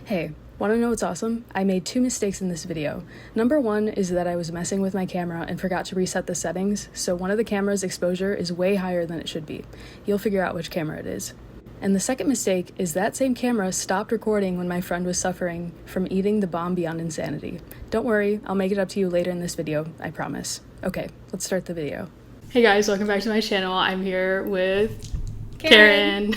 Hey, want to know what's awesome? I made 2 mistakes in this video. Number 1 is that I was messing with my camera and forgot to reset the settings, so one of the camera's exposure is way higher than it should be. You'll figure out which camera it is. And the second mistake is that same camera stopped recording when my friend was suffering from eating the bomb beyond insanity. Don't worry, I'll make it up to you later in this video, I promise. Okay, let's start the video. Hey guys, welcome back to my channel. I'm here with Karen.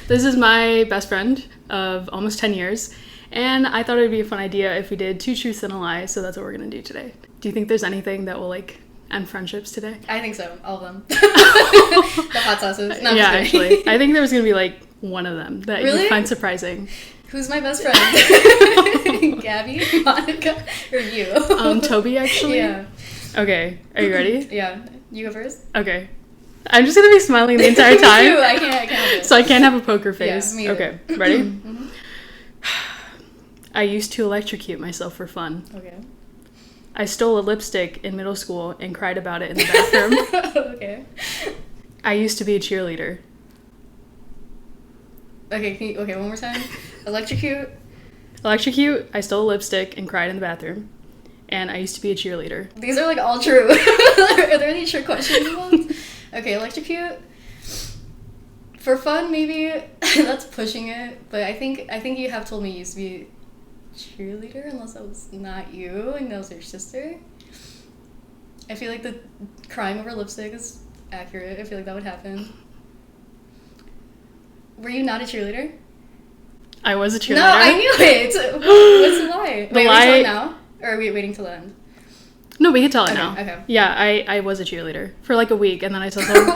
This is my best friend of almost 10 years, and I thought it would be a fun idea if we did 2 truths and a lie, so that's what we're gonna do today. Do you think there's anything that will end friendships today? I think so, all of them. The hot sauces. No, yeah, actually. I think there was gonna be one of them that really? you find surprising. Who's my best friend? Gabby, Monica, or you? Toby, actually. Yeah. Okay, are you ready? Yeah. You go first? Okay. I'm just gonna be smiling the entire time. Me too. I can't help it. So I can't have a poker face. Yeah, me either. Okay, ready? Mm-hmm. I used to electrocute myself for fun. Okay. I stole a lipstick in middle school and cried about it in the bathroom. Okay. I used to be a cheerleader. Okay, one more time. Electrocute. Electrocute, I stole a lipstick and cried in the bathroom. And I used to be a cheerleader. These are all true. Are there any trick questions involved? Okay, electrocute. For fun, maybe. That's pushing it. But I think you have told me you used to be a cheerleader, unless that was not you and that was your sister. I feel like the crying over lipstick is accurate. I feel like that would happen. Were you not a cheerleader? I was a cheerleader. No, I knew it. What's the lie? Wait, are we telling now? Or are we waiting till the end? No, we can tell it now. Okay. Yeah, I was a cheerleader for a week, and then I told them.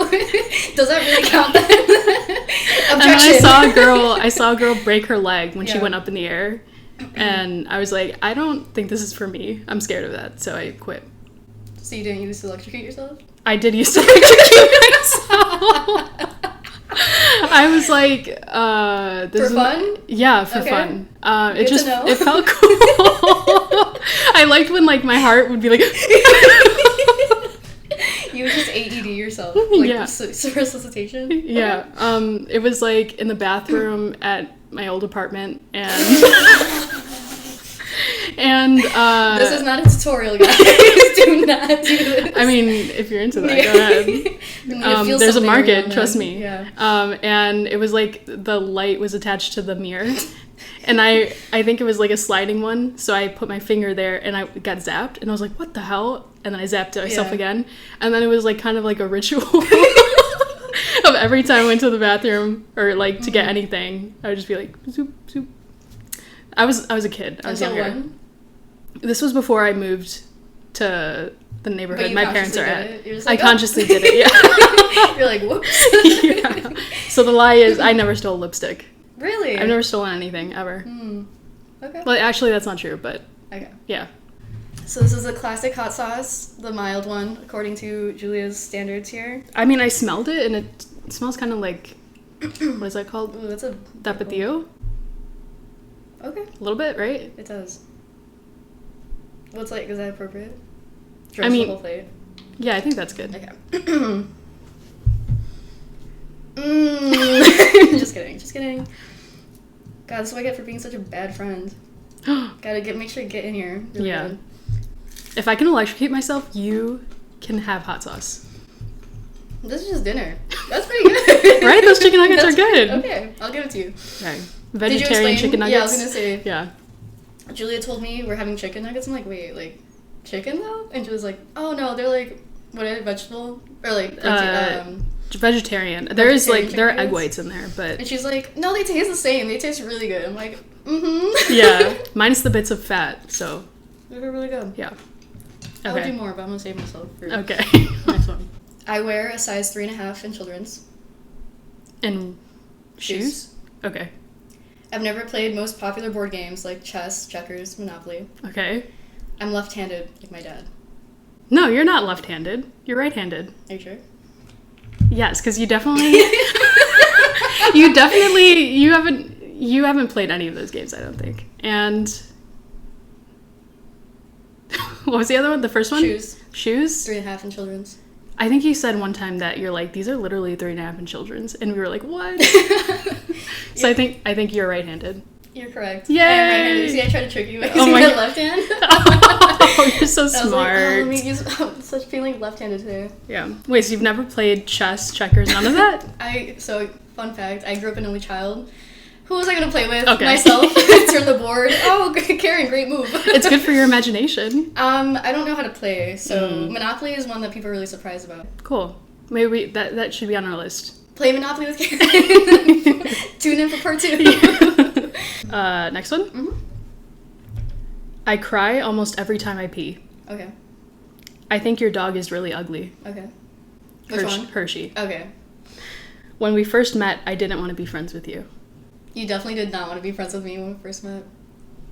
Does that really count then? And then I saw a girl break her leg when she went up in the air, and I was like, I don't think this is for me. I'm scared of that, so I quit. So you didn't use to electrocute yourself? I did used to electrocute myself. I was like, this for fun? Yeah, for fun. Good to know. It felt cool. I liked when my heart would be like. You would just AED yourself, yeah. Resuscitation. Yeah. It was in the bathroom at my old apartment, and this is not a tutorial, guys. Do not do this. I mean, if you're into that, go ahead. There's a market, trust me. Yeah. And it was the light was attached to the mirror, and I think it was a sliding one, so I put my finger there and I got zapped, and I was like, what the hell? And then I zapped myself again, and then it was kind of a ritual of every time I went to the bathroom or to get anything, I would just be zoop zoop. I was a kid. I was younger. When? This was before I moved to the neighborhood my parents are at. I oh. consciously did it, yeah. You're like, whoops. Yeah. So the lie is I never stole lipstick. Really? I've never stolen anything, ever. Okay. Well, actually, that's not true, but okay. Yeah. So this is a classic hot sauce, the mild one, according to Julia's standards here. I mean, I smelled it, and it smells kind of like, what is that called? Ooh, that's a... Tapatio? Okay. A little bit, right? It does. What's is that appropriate? I mean, the whole plate. Yeah, I think that's good. Okay. Just kidding. God, this is what I get for being such a bad friend. Gotta make sure to get in here. Really good. If I can electrocute myself, you can have hot sauce. This is just dinner. That's pretty good. Right? Those chicken nuggets are good. Okay, I'll give it to you. Okay. Vegetarian chicken nuggets? Yeah, I was gonna say. Yeah. Julia told me we're having chicken nuggets. I'm like, wait, chicken though? And she was like, oh no, they're what are they, vegetable? Or vegetarian. There is there are egg whites in there, but... And she's like, no, they taste the same. They taste really good. I'm like, mm-hmm. Yeah, minus the bits of fat, so... They're really good. Yeah. Okay. I'll do more, but I'm gonna save myself for next one. I wear a size 3.5 in children's. In shoes? Okay. I've never played most popular board games like chess, checkers, Monopoly. Okay. I'm left-handed, like my dad. No, you're not left-handed. You're right-handed. Are you sure? Yes, because you definitely... you haven't played any of those games, I don't think. And... What was the other one? The first one? Shoes. 3.5 in children's. I think you said one time that you're like, these are literally 3.5 in children's, and we were like, what? So I think you're right-handed. You're correct. Yay! I am right-handed. See, I tried to trick you by Oh using my my God. left hand. Oh, you're so I was like, smart. let me use, I'm such feeling left-handed today. Yeah. Wait, so you've never played chess, checkers, none of that? So, fun fact, I grew up an only child. Who was I going to play with? Okay. Myself. Turn the board. Oh, Karen, great move. It's good for your imagination. I don't know how to play, so Monopoly is one that people are really surprised about. Cool. Maybe that should be on our list. Play Monopoly with Karen. Tune in for part 2. Next one. Mm-hmm. I cry almost every time I pee. Okay. I think your dog is really ugly. Okay. Which one? Hershey. Okay. When we first met, I didn't want to be friends with you. You definitely did not want to be friends with me when we first met.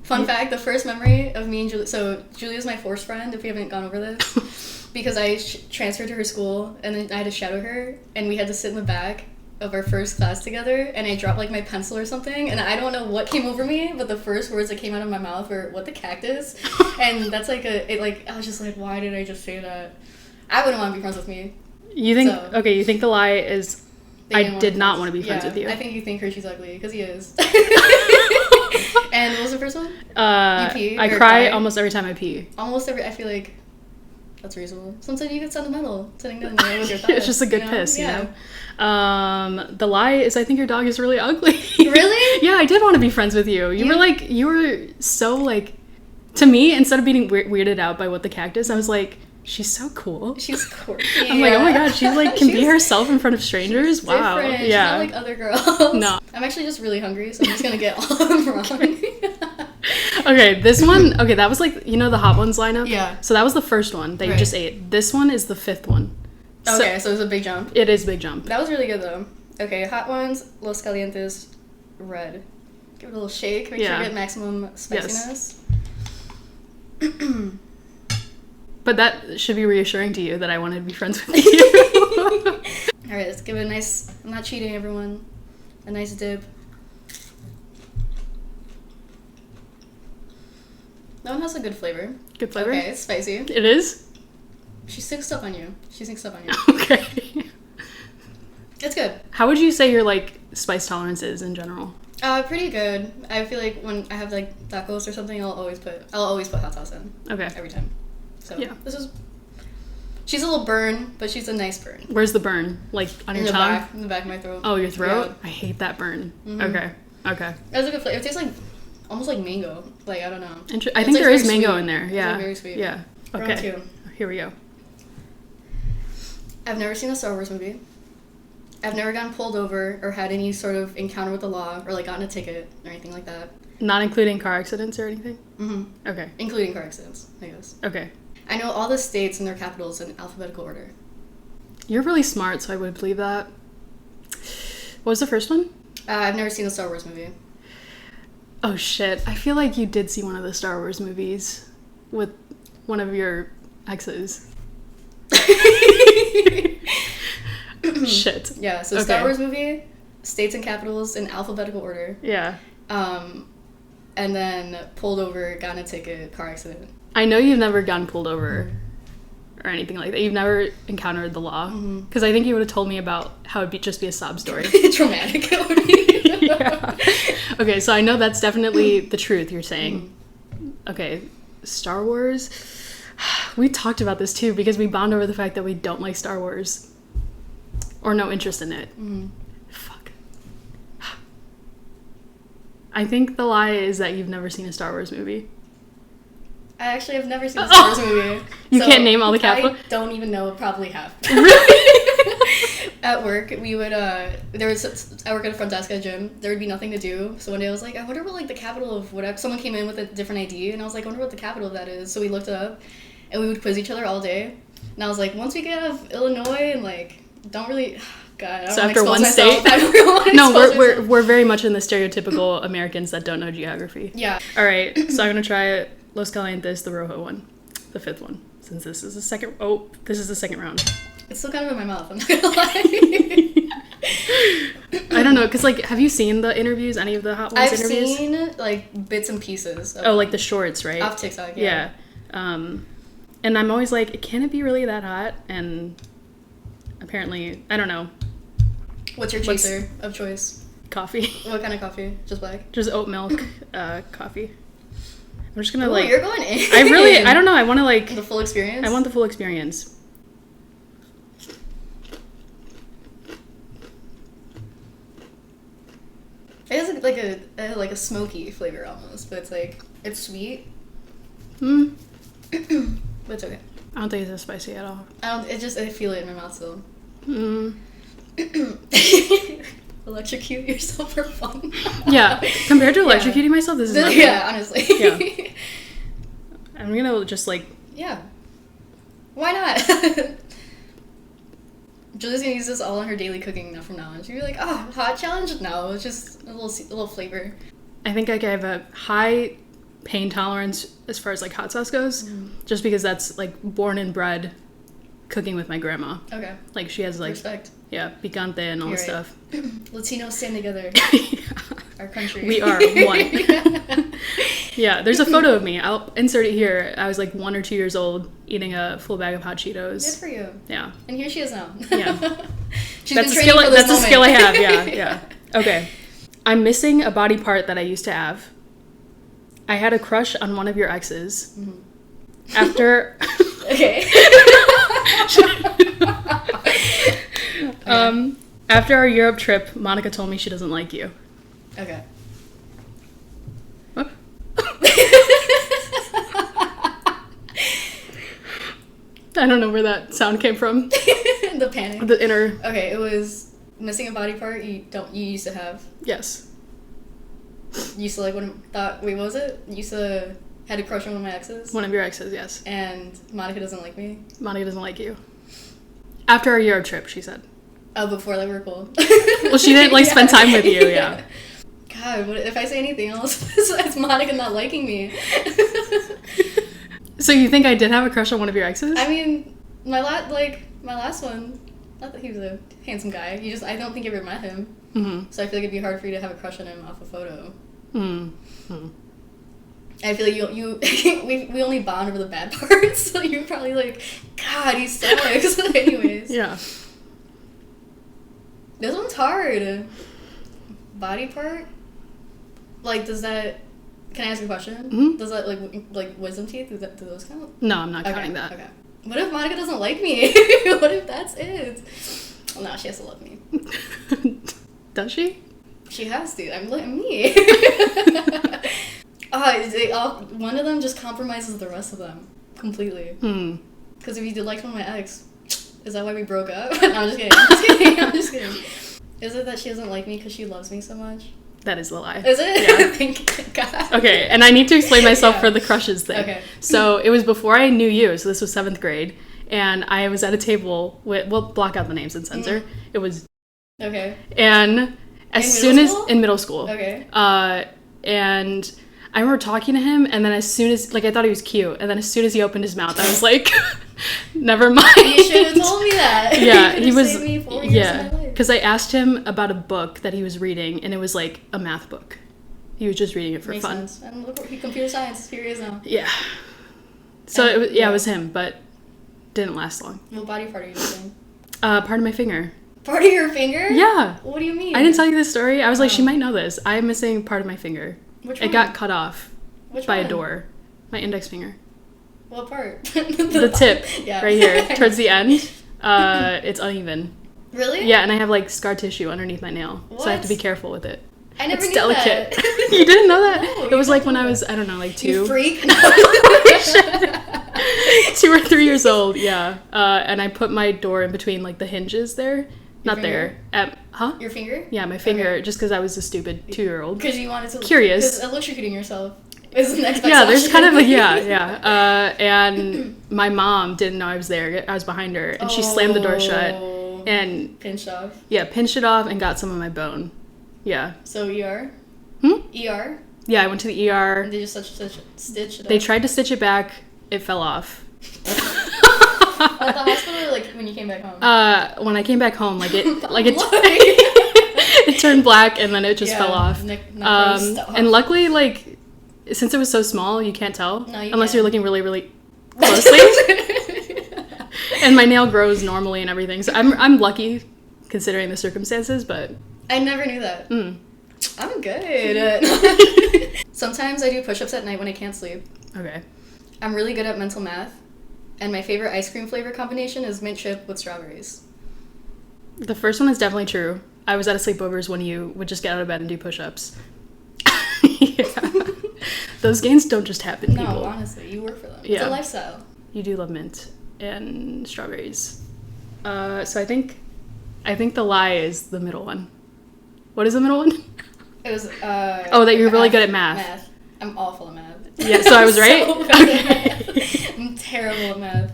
Fun fact, the first memory of me and Julia... So, Julia's my forced friend, if we haven't gone over this. Because I transferred to her school, and then I had to shadow her, and we had to sit in the back of our first class together, and I dropped, like, my pencil or something, and I don't know what came over me, but the first words that came out of my mouth were, "What the cactus?" And that's, like, I was just like, why did I just say that? I wouldn't want to be friends with me. You think... So- Okay, you think the lie is... I did not want to be friends with you. I think you think Hershey's ugly, because he is. And what was the first one? I cry almost every time I pee. Almost every... I feel like that's reasonable. Sometimes you get sentimental sitting down there with your thoughts. It's just a good piss, you know? The lie is I think your dog is really ugly. Really? Yeah, I did want to be friends with you. You were so, like... To me, instead of being weirded out by What the Cactus, I was like... She's so cool. She's quirky. I'm like, oh my god, she's like can be herself in front of strangers. She's Wow. different. Yeah. She's not like other girls. No. I'm actually just really hungry, so I'm just gonna get all of them wrong. Okay, this one. Okay, that was like the Hot Ones lineup. Yeah. So that was the first one that you Right. just ate. This one is the fifth one. Okay, so it was a big jump. It is a big jump. That was really good though. Okay, Hot Ones, Los Calientes, red. Give it a little shake. Make sure you get maximum spiciness. Yes. But that should be reassuring to you that I wanted to be friends with you. All right, let's give it a nice... I'm not cheating, everyone. A nice dip. That one has a good flavor. Good flavor? Okay, it's spicy. It is? She sneaks up on you. Okay. It's good. How would you say your, like, spice tolerance is in general? Pretty good. I feel like when I have, like, tacos or something, I'll always put hot sauce in. Okay. Every time. So, yeah. She's a little burn, but she's a nice burn. Where's the burn? Like, on your tongue? In the back of my throat. Oh, your throat? Yeah. I hate that burn. Mm-hmm. Okay. That's a good flavor. It tastes like, almost like mango. Like, I don't know. I think there is mango in there. Yeah. It's very sweet. Yeah. Okay. Round 2. Here we go. I've never seen a Star Wars movie. I've never gotten pulled over or had any sort of encounter with the law or, like, gotten a ticket or anything like that. Not including car accidents or anything? Mm-hmm. Okay. Including car accidents, I guess. Okay. I know all the states and their capitals in alphabetical order. You're really smart, so I would believe that. What was the first one? I've never seen a Star Wars movie. Oh, shit. I feel like you did see one of the Star Wars movies with one of your exes. Shit. Yeah, so Star Wars movie, states and capitals in alphabetical order. Yeah. And then pulled over, gotten a ticket, car accident. I know you've never gotten pulled over or anything like that. You've never encountered the law. Because I think you would have told me about how it'd just be a sob story. Traumatic. It would be. Yeah. Okay, so I know that's definitely the truth you're saying. Okay, Star Wars. We talked about this too because we bond over the fact that we don't like Star Wars. Or no interest in it. Fuck. I think the lie is that you've never seen a Star Wars movie. I actually have never seen a Star Wars movie. You can't name all the capital? I don't even know probably half. Really? At work, we would, I work at a front desk at a gym. There would be nothing to do. So one day I was like, I wonder what, like, the capital of whatever. Someone came in with a different ID, and I was like, I wonder what the capital of that is. So we looked it up, and we would quiz each other all day. And I was like, once we get out of Illinois and, like, don't really... God, I don't so want after to one myself. state? I don't really want to No, we're very much in the stereotypical Americans that don't know geography. Yeah. All right, so I'm going to try Los Calientes, the Rojo one, the fifth one, since this is the second... Oh, this is the second round. It's still kind of in my mouth, I'm not gonna lie. I don't know, because, like, have you seen the interviews, any of the Hot Ones interviews? I've seen, like, bits and pieces. Oh, like the shorts, right? Off TikTok, yeah. And I'm always like, can it be really that hot? And apparently, I don't know. What's your chaser of choice? Coffee. What kind of coffee? Just black? Just oat milk coffee. I'm just gonna Ooh, like. You're going in. I don't know. I want to like. The full experience? I want the full experience. It has like a smoky flavor almost, but it's sweet. Mm. But it's okay. I don't think it's spicy at all. I feel it in my mouth still. Mm. Electrocute yourself for fun. Yeah, compared to electrocuting myself, this is nothing. Yeah, honestly. Yeah. I'm gonna just like. Yeah. Why not? Julie's gonna use this all in her daily cooking from now on. She'll be like, "Oh, hot challenge? No, it's just a little flavor." I think I have a high pain tolerance as far as like hot sauce goes, just because that's like born and bred cooking with my grandma. Okay. Like she has like respect. Yeah, picante and all this stuff. Latinos stand together. Our country. We are one. Yeah, there's a photo of me. I'll insert it here. I was like 1 or 2 years old eating a full bag of hot Cheetos. Good for you. Yeah. And here she is now. Yeah. That's a skill I have. Yeah, yeah. Okay. I'm missing a body part that I used to have. I had a crush on one of your exes. Mm-hmm. After. Okay. After our Europe trip, Monica told me she doesn't like you. Okay. What? I don't know where that sound came from. The panic. The inner. Okay, it was missing a body part you used to have. Yes. You used to like wait, what was it? You used to had a crush on one of my exes? One of your exes, yes. And Monica doesn't like me? Monica doesn't like you. After our Europe trip, she said. Oh, before that we were cool. Well, she didn't like spend time with you, yeah. God, what if I say anything else? It's Monica not liking me. So you think I did have a crush on one of your exes? I mean, my last one, not that he was a handsome guy. I don't think you ever met him. Mm-hmm. So I feel like it'd be hard for you to have a crush on him off a photo. Mm-hmm. I feel like we only bond over the bad parts, so you're probably like, God, he sucks. Anyways. Yeah. This one's hard. Body part? Like, does that... Can I ask a question? Mm-hmm. Does that, like wisdom teeth, do those count? No, I'm not counting that. Okay. What if Monica doesn't like me? What if that's it? Well, no, she has to love me. Does she? She has to. I'm me. One of them just compromises the rest of them completely. Because if you liked one of my ex, is that why we broke up? No, I'm just kidding. Is it that she doesn't like me because she loves me so much? That is the lie. Is it? Yeah. Thank God. Okay, and I need to explain myself for the crushes thing. Okay. So it was before I knew you, so this was 7th grade, and I was at a table with, we'll block out the names and censor. Mm. It was... Okay. And in middle school. Okay. And I remember talking to him, and then as soon as, I thought he was cute, and then as soon as he opened his mouth, I was like, never mind. You should have told me that. Yeah, he was, saved me 4 years of my life. Because I asked him about a book that he was reading, and it was like a math book. He was just reading it for Makes fun. Sense. And look, computer science, here he is now. Yeah. So, it was him, but didn't last long. What body part are you missing? Part of my finger. Part of your finger? Yeah. What do you mean? I didn't tell you this story. I was like, she might know this. I'm missing part of my finger. Which one? It got cut off by one? a door. My index finger. What part? The tip. Yeah. Right here. Towards the end. It's uneven. Really? Yeah, and I have scar tissue underneath my nail. What? So I have to be careful with it. I never knew delicate. That. You didn't know that? No, it was when I was, I don't know, 2. You freak? 2 or 3 years old, yeah. And I put my door in between the hinges there. Not finger? there. Huh? Your finger? Yeah, my finger, just because I was a stupid 2-year-old. Because you wanted to... Curious. Because electrocuting yourself is the next Yeah, there's kind of and my mom didn't know I was there. I was behind her, and she slammed the door shut. And... Pinched off? Yeah, pinched it off and got some of my bone. Yeah. So ER? ER? Yeah, I went to the ER. And they just stitch it up? They tried to stitch it back. It fell off. At the hospital, or when you came back home? When I came back home, it turned black and then it just fell off. And luckily, since it was so small, you can't tell unless you're looking really, really closely. And my nail grows normally and everything, so I'm lucky considering the circumstances. But I never knew that. I'm good. Sometimes I do push-ups at night when I can't sleep. Okay. I'm really good at mental math. And my favorite ice cream flavor combination is mint chip with strawberries. The first one is definitely true. I was at a sleepovers when you would just get out of bed and do push-ups. Yeah. Those gains don't just happen, No, people. honestly, you work for them. It's Yeah. a lifestyle. You do love mint and strawberries. So I think the lie is the middle one. What is the middle one? It was, that you're really good at math. I'm awful at math. Yeah, so I was right? So bad at math. I'm terrible at math.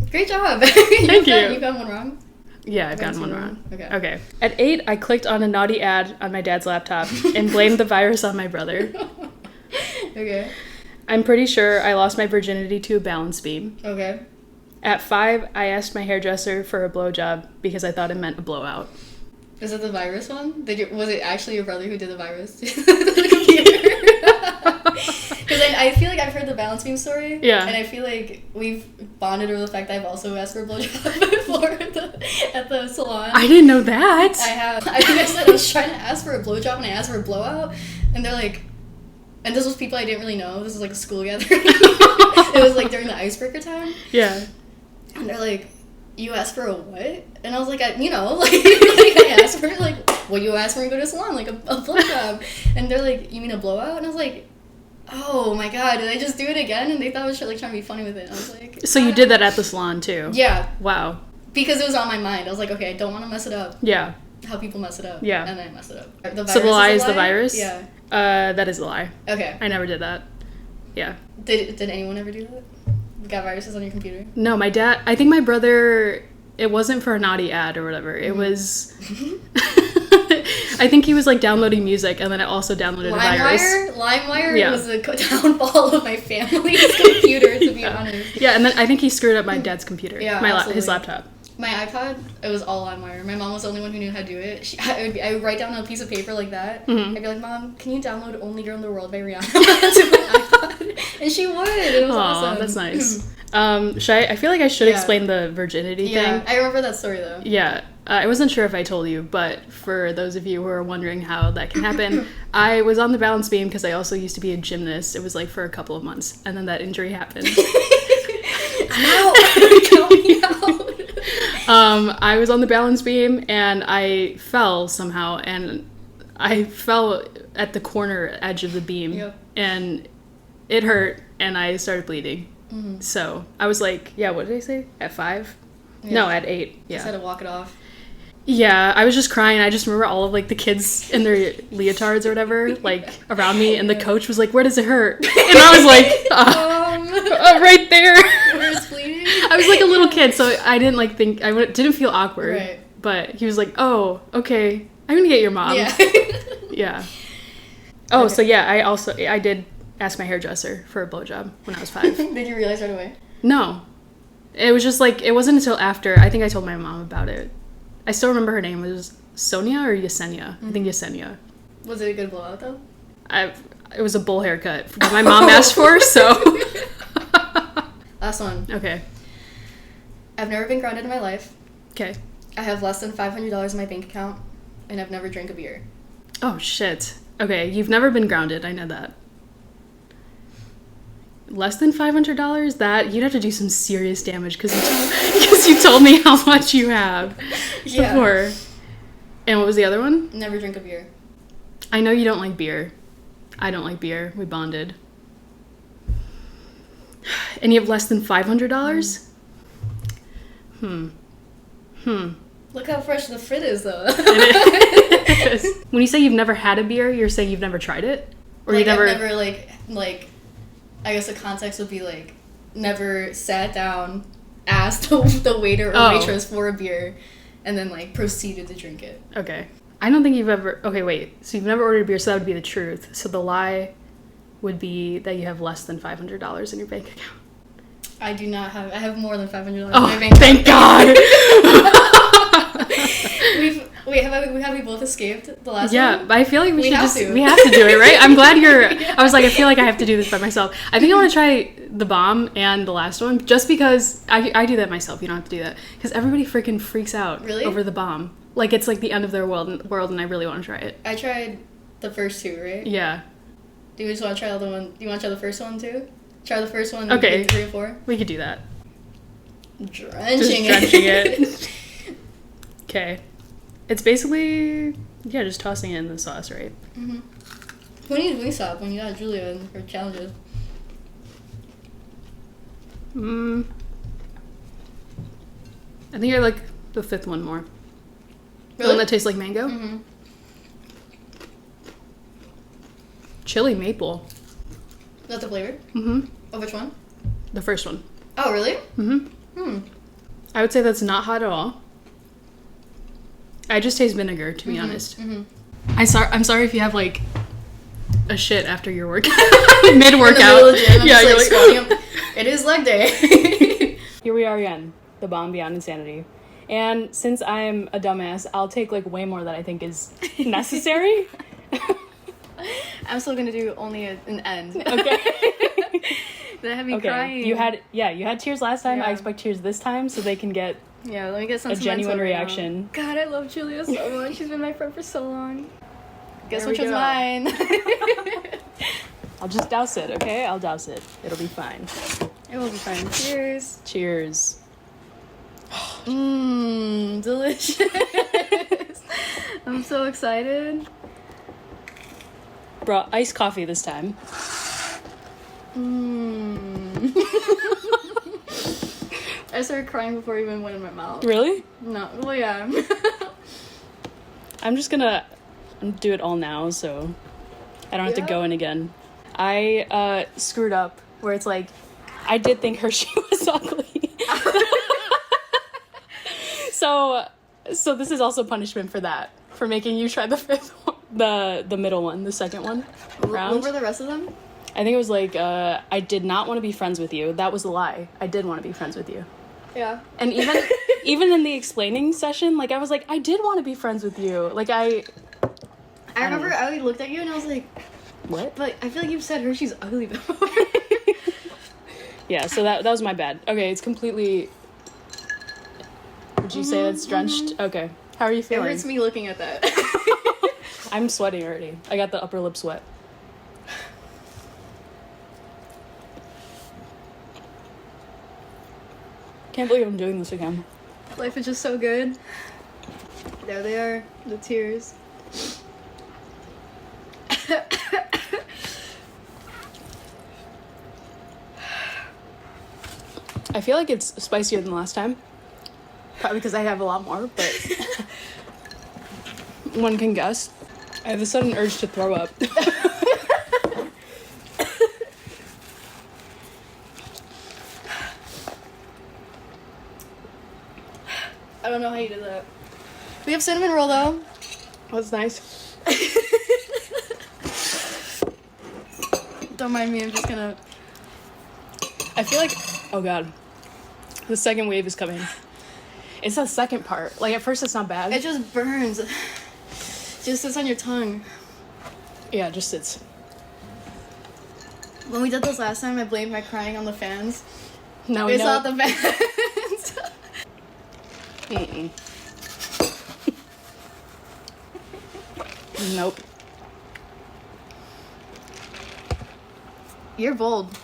Great job. Thank you. You got one wrong? Yeah, I've gotten one wrong. Okay. At 8, I clicked on a naughty ad on my dad's laptop and blamed the virus on my brother. Okay. I'm pretty sure I lost my virginity to a balance beam. Okay. At 5, I asked my hairdresser for a blowjob because I thought it meant a blowout. Is it the virus one? Was it actually your brother who did the virus to the computer? Because I feel like I've heard the balance beam story. Yeah. And I feel like we've bonded over the fact that I've also asked for a blowjob before at the salon. I didn't know that. I have. I think I said I was trying to ask for a blowjob and I asked for a blowout. And they're like, and this was people I didn't really know. This was like a school gathering. It was like during the icebreaker time. Yeah. And they're like, you asked for a what? And I was like, I asked for like, what you asked for when you go to a salon, like a blowjob. And they're like, you mean a blowout? And I was like, oh my god, did I just do it again? And they thought I was like trying to be funny with it. And I was like, So you did that at the salon too? Yeah. Wow. Because it was on my mind. I was like, okay, I don't want to mess it up. Yeah. How people mess it up. Yeah. And then I messed it up. The So the lie is a the virus? Yeah. That is a lie. Okay. I never did that. Yeah. Did anyone ever do that? You got viruses on your computer? No, my dad, I think my brother, it wasn't for a naughty ad or whatever. It was, I think he was like downloading music and then it also downloaded a virus. LimeWire was the downfall of my family's computer, to be honest. Yeah, and then I think he screwed up my dad's computer. Yeah, his laptop. My iPod, it was all LimeWire. My mom was the only one who knew how to do it. I would write down on a piece of paper like that. Mm-hmm. I'd be like, Mom, can you download Only Girl in the World by Rihanna to my iPod? And she would. It was awesome. That's nice. I feel like I should explain the virginity thing. Yeah, I remember that story though. Yeah. I wasn't sure if I told you, but for those of you who are wondering how that can happen, I was on the balance beam because I also used to be a gymnast. It was like for a couple of months, and then that injury happened. I was on the balance beam and I fell somehow, and I fell at the corner edge of the beam, and it hurt, and I started bleeding. Mm-hmm. So I was like, what did I say? At 5? Yeah. No, at 8. Yeah. Just had to walk it off. Yeah, I was just crying. I just remember all of like the kids in their leotards or whatever, like around me, and the coach was like, "Where does it hurt?" And I was like, "Right there." Where it's bleeding. I was like a little kid, so I didn't like think didn't feel awkward. Right. But he was like, "Oh, okay, I'm gonna get your mom." Yeah. Yeah. Oh, okay. So yeah, I did ask my hairdresser for a blowjob when I was 5. Did you realize right away? No, it was just like it wasn't until after I think I told my mom about it. I still remember her name. It was Sonia or Yesenia? Mm-hmm. I think Yesenia. Was it a good blowout, though? It was a bowl haircut that my mom asked for, so... Last one. Okay. I've never been grounded in my life. Okay. I have less than $500 in my bank account, and I've never drank a beer. Oh, shit. Okay, you've never been grounded. I know that. Less than $500? That you'd have to do some serious damage because you told me how much you have before. And what was the other one? Never drink a beer. I know you don't like beer. I don't like beer. We bonded. And you have less than $500? Look how fresh the frit is, though. It is. When you say you've never had a beer, you're saying you've never tried it, or like, you never. I've never like. I guess the context would be like, never sat down, asked the waiter or waitress for a beer, and then like proceeded to drink it. Okay. I don't think you've ever... Okay, wait. So you've never ordered a beer, so that would be the truth. So the lie would be that you have less than $500 in your bank account. I do not have... I have more than $500 in my bank account. Thank God! Have we both escaped the last one? Yeah, I feel like we should have we have to do it, right? I'm glad you're... Yeah. I was like, I feel like I have to do this by myself. I think I want to try the bomb and the last one, just because I do that myself. You don't have to do that. Because everybody freaking freaks out over the bomb. Like, it's like the end of their world, and I really want to try it. I tried the first two, right? Yeah. Do you just want to try the other one? Do you want to try the first one too? Try the first one. Okay. 3 or 4. We could do that. Drenching it. Okay. It's basically, yeah, just tossing it in the sauce, right? Mm-hmm. Who needs Wingstop when you got Julia for challenges? I think I like the 5th one more. The Really? one that tastes like mango? Mm-hmm. Chili maple. That's the flavor? Mm-hmm. Oh, which one? The first one. Oh, really? Mm-hmm. I would say that's not hot at all. I just taste vinegar, to be honest. Mm-hmm. I'm sorry if you have, like, a shit after your workout. Mid-workout. Yeah, you're like, it is leg day. Here we are again, the bomb beyond insanity. And since I'm a dumbass, I'll take like way more than I think is necessary. I'm still gonna do only an end. Okay. That had me crying. You had tears last time. Yeah. I expect tears this time so they can get Yeah, let me get some a genuine reaction. God, I love Julia so much. She's been my friend for so long. Guess There which we one's go. mine? I'll just douse it, okay? I'll douse it. It'll be fine. It will be fine. Cheers. Cheers. Mmm, delicious. I'm so excited. Brought iced coffee this time. Mmm. I started crying before it even went in my mouth. Really? No, well, yeah. I'm just gonna do it all now so I don't have to go in again. I screwed up where it's like, I did think Hershey was ugly. So this is also punishment for that, for making you try the 5th one, the middle one, the second one. Round. What were the rest of them? I think it was like, I did not want to be friends with you. That was a lie. I did want to be friends with you. Yeah. And even in the explaining session, like I was like, I did want to be friends with you. Like I remember I looked at you and I was like, what? but I feel like you've said Hershey's ugly before. Yeah, so that was my bad. Okay, it's completely. Would you say it's drenched? Okay. How are you It feeling? hurts me looking at that. I'm sweating already. I got the upper lip sweat. Can't believe I'm doing this again. Life is just so good. There they are, the tears. I feel like it's spicier than last time. Probably because I have a lot more, but one can guess. I have a sudden urge to throw up. I don't know how you did that. We have cinnamon roll though. That's nice. Don't mind me, I'm just gonna... I feel like, oh god, the second wave is coming. It's the second part. Like at first it's not bad. It just burns. Just sits on your tongue. Yeah, it just sits. When we did this last time, I blamed my crying on the fans. Now we It's know. not the fans. Mm-mm. Nope. You're bold.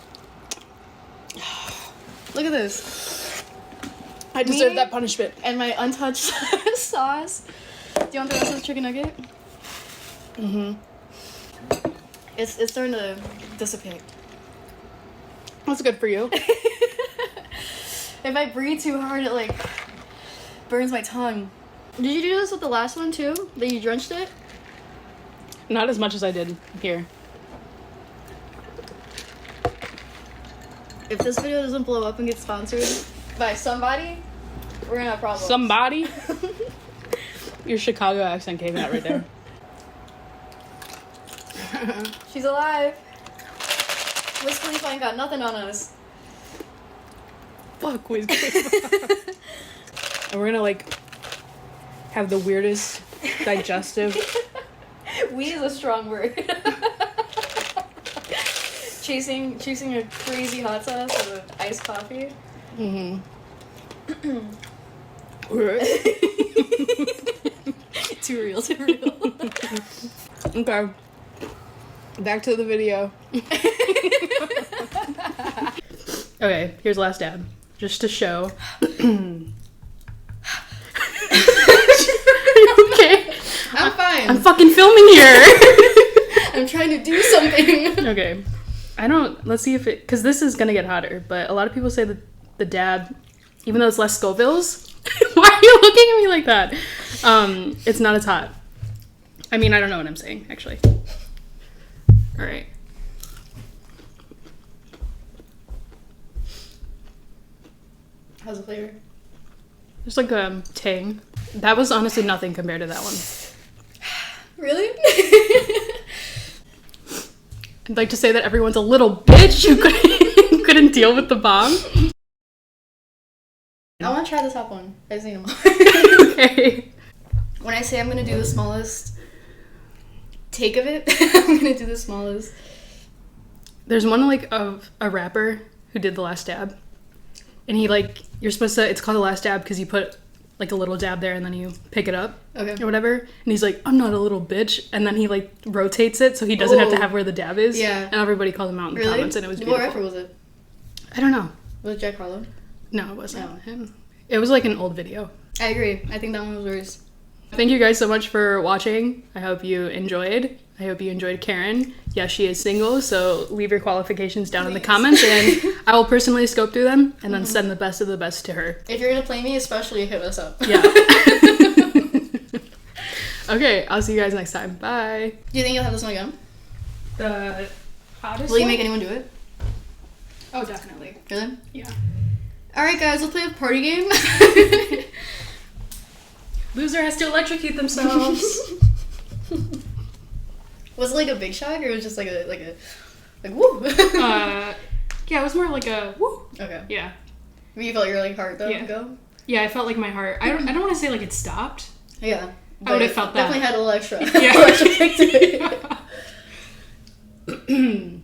Look at this. I deserve Me? that punishment. And my untouched sauce. Do you want the rest of the chicken nugget? Mm-hmm. It's starting to dissipate. That's good for you. If I breathe too hard, it like burns my tongue. Did you do this with the last one too? That you drenched it? Not as much as I did here. If this video doesn't blow up and get sponsored by somebody, we're gonna have problems. Somebody? Your Chicago accent came out right there. She's alive. Wiz Khalifa ain't got nothing on us. Fuck, Wiz Khalifa. And we're gonna like have the weirdest digestive. Weed is a strong word. chasing a crazy hot sauce with iced coffee. Mm-hmm. Too real, too real. Okay. Back to the video. Okay, here's the last dab. Just to show. Okay. I'm fine. I'm fucking filming here. I'm trying to do something. Okay. Let's see if it, because this is gonna get hotter, but a lot of people say that the dab, even though it's less Scovilles, why are you looking at me like that? It's not as hot. I mean, I don't know what I'm saying, actually. All right. How's the flavor? Just like a tang. That was honestly nothing compared to that one. Really? I'd like to say that everyone's a little bitch who couldn't deal with the bomb. I want to try the top one. I just need them all. Okay. When I say I'm going to do the smallest take of it, I'm going to do the smallest. There's one like of a rapper who did the last dab. And he like, you're supposed to, it's called the last dab because you put like a little dab there and then you pick it up or whatever. And he's like, I'm not a little bitch. And then he like rotates it so he doesn't have to have where the dab is. Yeah. And everybody called him out in the comments and it was beautiful. What rapper was it? I don't know. Was it Jack Harlow? No, it wasn't him. It was like an old video. I agree. I think that one was worse. Thank you guys so much for watching. I hope you enjoyed. I hope you enjoyed Karen. Yes, she is single, so leave your qualifications down in the comments and I will personally scope through them and then send the best of the best to her. If you're going to play me, especially hit us up. Yeah. Okay, I'll see you guys next time. Bye. Do you think you'll have this one again? The hottest Will you one? make anyone do it? Oh, definitely. Really? Yeah. Alright guys, let's play a party game. Loser has to electrocute themselves. Was it like a big shock or was it just like a woo? Yeah, it was more like a woo. Okay. Yeah. You felt your like heart though go? Yeah, I felt like my heart. I don't want to say like it stopped. Yeah. I would have felt that. Definitely had a little extra. Yeah. Electric to it.